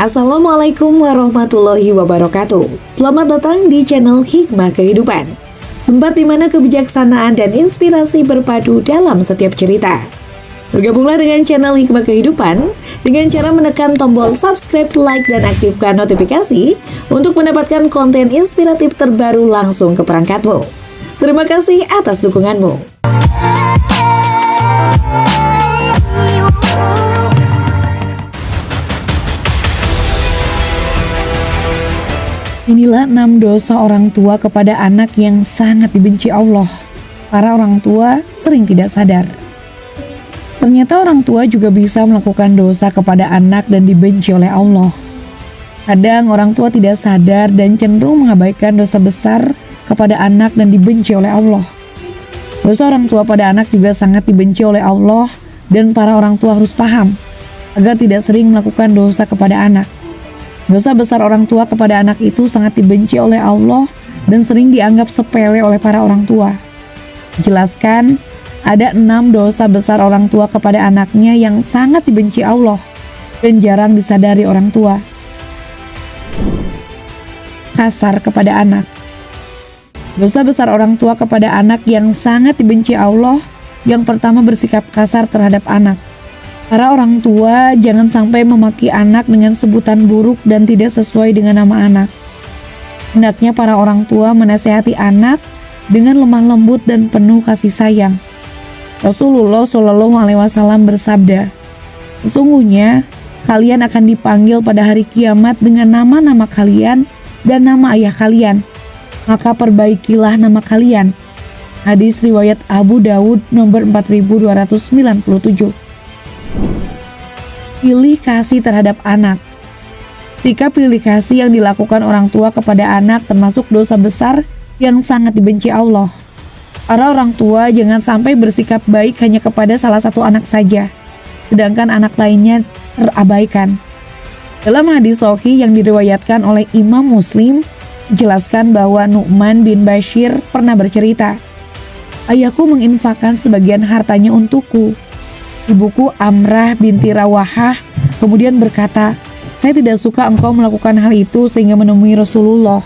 Assalamualaikum warahmatullahi wabarakatuh. Selamat datang di channel Hikmah Kehidupan, tempat di mana kebijaksanaan dan inspirasi berpadu dalam setiap cerita. Bergabunglah dengan channel Hikmah Kehidupan dengan cara menekan tombol subscribe, like, dan aktifkan notifikasi untuk mendapatkan konten inspiratif terbaru langsung ke perangkatmu. Terima kasih atas dukunganmu. Inilah 6 dosa orang tua kepada anak yang sangat dibenci Allah. Para orang tua sering tidak sadar. Ternyata orang tua juga bisa melakukan dosa kepada anak dan dibenci oleh Allah. Kadang orang tua tidak sadar dan cenderung mengabaikan dosa besar kepada anak dan dibenci oleh Allah. Dosa orang tua pada anak juga sangat dibenci oleh Allah dan para orang tua harus paham agar tidak sering melakukan dosa kepada anak. Dosa besar orang tua kepada anak itu sangat dibenci oleh Allah dan sering dianggap sepele oleh para orang tua. Jelaskan, ada 6 dosa besar orang tua kepada anaknya yang sangat dibenci Allah dan jarang disadari orang tua. Kasar kepada anak. Dosa besar orang tua kepada anak yang sangat dibenci Allah, yang pertama bersikap kasar terhadap anak. Para orang tua jangan sampai memaki anak dengan sebutan buruk dan tidak sesuai dengan nama anak. Hendaknya para orang tua menasihati anak dengan lemah lembut dan penuh kasih sayang. Rasulullah Shallallahu Alaihi Wasallam bersabda, "Sesungguhnya kalian akan dipanggil pada hari kiamat dengan nama-nama kalian dan nama ayah kalian. Maka perbaikilah nama kalian." Hadis riwayat Abu Dawud nomor 4297. Pilih kasih terhadap anak. Sikap pilih kasih yang dilakukan orang tua kepada anak termasuk dosa besar yang sangat dibenci Allah. Para orang tua jangan sampai bersikap baik hanya kepada salah satu anak saja, sedangkan anak lainnya terabaikan. Dalam hadis sahih yang diriwayatkan oleh Imam Muslim, dijelaskan bahwa Nu'man bin Bashir pernah bercerita, "Ayahku menginfakkan sebagian hartanya untukku." Ibuku Amrah binti Rawahah kemudian berkata, "Saya tidak suka engkau melakukan hal itu sehingga menemui Rasulullah."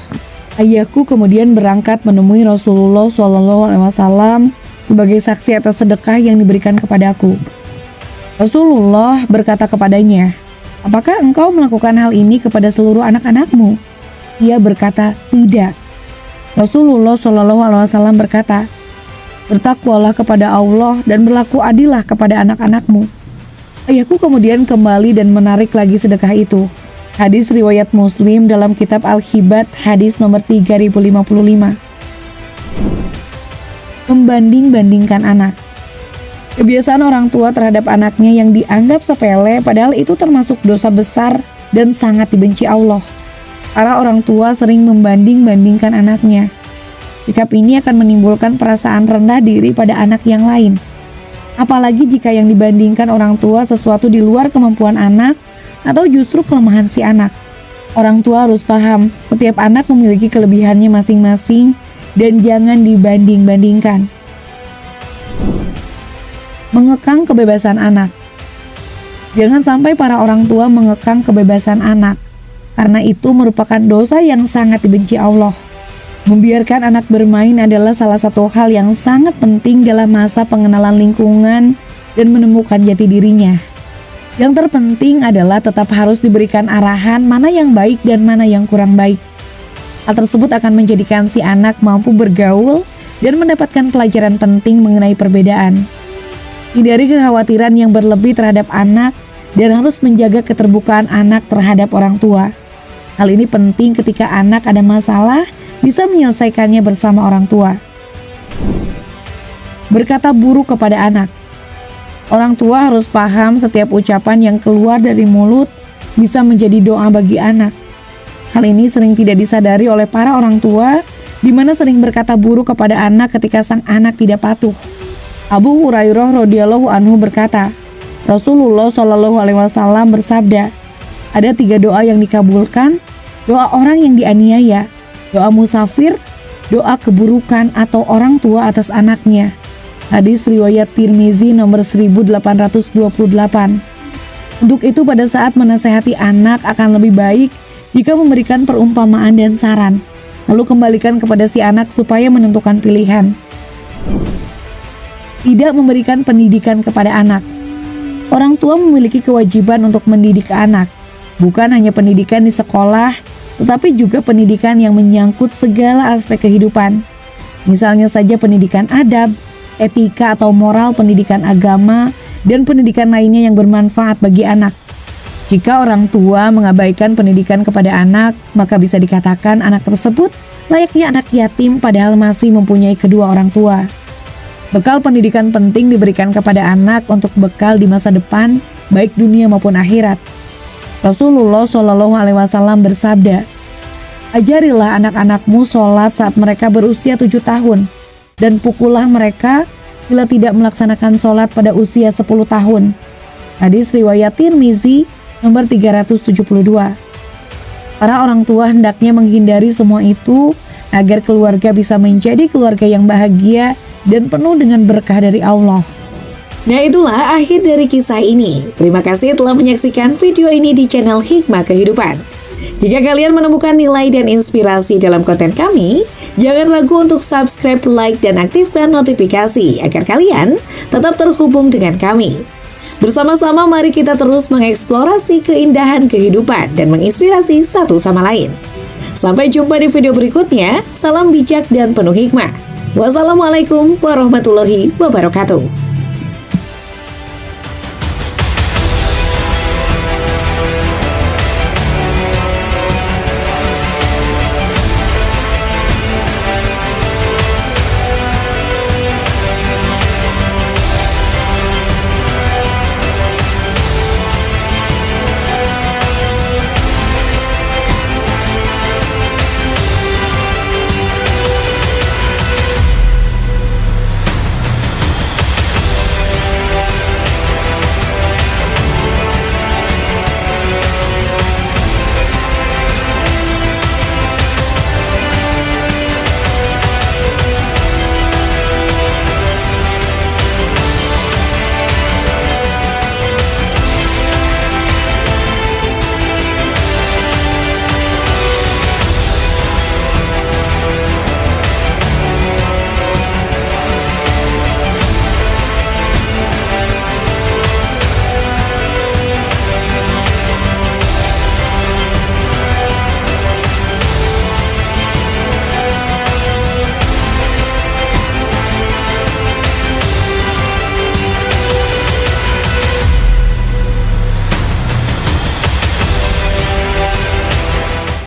Ayahku kemudian berangkat menemui Rasulullah SAW sebagai saksi atas sedekah yang diberikan kepadaku. Rasulullah berkata kepadanya, "Apakah engkau melakukan hal ini kepada seluruh anak-anakmu?" Ia berkata, "Tidak." Rasulullah SAW berkata, "Bertakwalah kepada Allah dan berlaku adillah kepada anak-anakmu." Ayahku kemudian kembali dan menarik lagi sedekah itu. Hadis riwayat Muslim dalam kitab Al-Hibat hadis nomor 3055. Membanding-bandingkan anak. Kebiasaan orang tua terhadap anaknya yang dianggap sepele padahal itu termasuk dosa besar dan sangat dibenci Allah. Para orang tua sering membanding-bandingkan anaknya. Sikap ini akan menimbulkan perasaan rendah diri pada anak yang lain. Apalagi jika yang dibandingkan orang tua sesuatu di luar kemampuan anak atau justru kelemahan si anak. Orang tua harus paham, setiap anak memiliki kelebihannya masing-masing dan jangan dibanding-bandingkan. Mengekang kebebasan anak. Jangan sampai para orang tua mengekang kebebasan anak, karena itu merupakan dosa yang sangat dibenci Allah. Membiarkan anak bermain adalah salah satu hal yang sangat penting dalam masa pengenalan lingkungan dan menemukan jati dirinya. Yang terpenting adalah tetap harus diberikan arahan mana yang baik dan mana yang kurang baik. Hal tersebut akan menjadikan si anak mampu bergaul dan mendapatkan pelajaran penting mengenai perbedaan. Hindari kekhawatiran yang berlebih terhadap anak dan harus menjaga keterbukaan anak terhadap orang tua. Hal ini penting ketika anak ada masalah bisa menyelesaikannya bersama orang tua. Berkata buruk kepada anak. Orang tua harus paham setiap ucapan yang keluar dari mulut bisa menjadi doa bagi anak. Hal ini sering tidak disadari oleh para orang tua, di mana sering berkata buruk kepada anak ketika sang anak tidak patuh. Abu Hurairah radhiyallahu anhu berkata, Rasulullah Shallallahu Alaihi Wasallam bersabda, ada 3 doa yang dikabulkan: doa orang yang dianiaya, doa musafir, doa keburukan atau orang tua atas anaknya. Hadis riwayat Tirmizi nomor 1828. Untuk itu pada saat menasehati anak akan lebih baik jika memberikan perumpamaan dan saran, lalu kembalikan kepada si anak supaya menentukan pilihan. Tidak memberikan pendidikan kepada anak. Orang tua memiliki kewajiban untuk mendidik anak, bukan hanya pendidikan di sekolah, tetapi juga pendidikan yang menyangkut segala aspek kehidupan. Misalnya saja pendidikan adab, etika atau moral, pendidikan agama, dan pendidikan lainnya yang bermanfaat bagi anak. Jika orang tua mengabaikan pendidikan kepada anak, maka bisa dikatakan anak tersebut layaknya anak yatim padahal masih mempunyai kedua orang tua. Bekal pendidikan penting diberikan kepada anak untuk bekal di masa depan, baik dunia maupun akhirat. Rasulullah Shallallahu Alaihi Wasallam bersabda, "Ajarilah anak-anakmu sholat saat mereka berusia 7 tahun, dan pukullah mereka bila tidak melaksanakan sholat pada usia 10 tahun." Hadis riwayat Tirmizi nomor 372. Para orang tua hendaknya menghindari semua itu agar keluarga bisa menjadi keluarga yang bahagia dan penuh dengan berkah dari Allah. Nah, itulah akhir dari kisah ini. Terima kasih telah menyaksikan video ini di channel Hikmah Kehidupan. Jika kalian menemukan nilai dan inspirasi dalam konten kami, jangan ragu untuk subscribe, like, dan aktifkan notifikasi agar kalian tetap terhubung dengan kami. Bersama-sama mari kita terus mengeksplorasi keindahan kehidupan dan menginspirasi satu sama lain. Sampai jumpa di video berikutnya. Salam bijak dan penuh hikmah. Wassalamualaikum warahmatullahi wabarakatuh.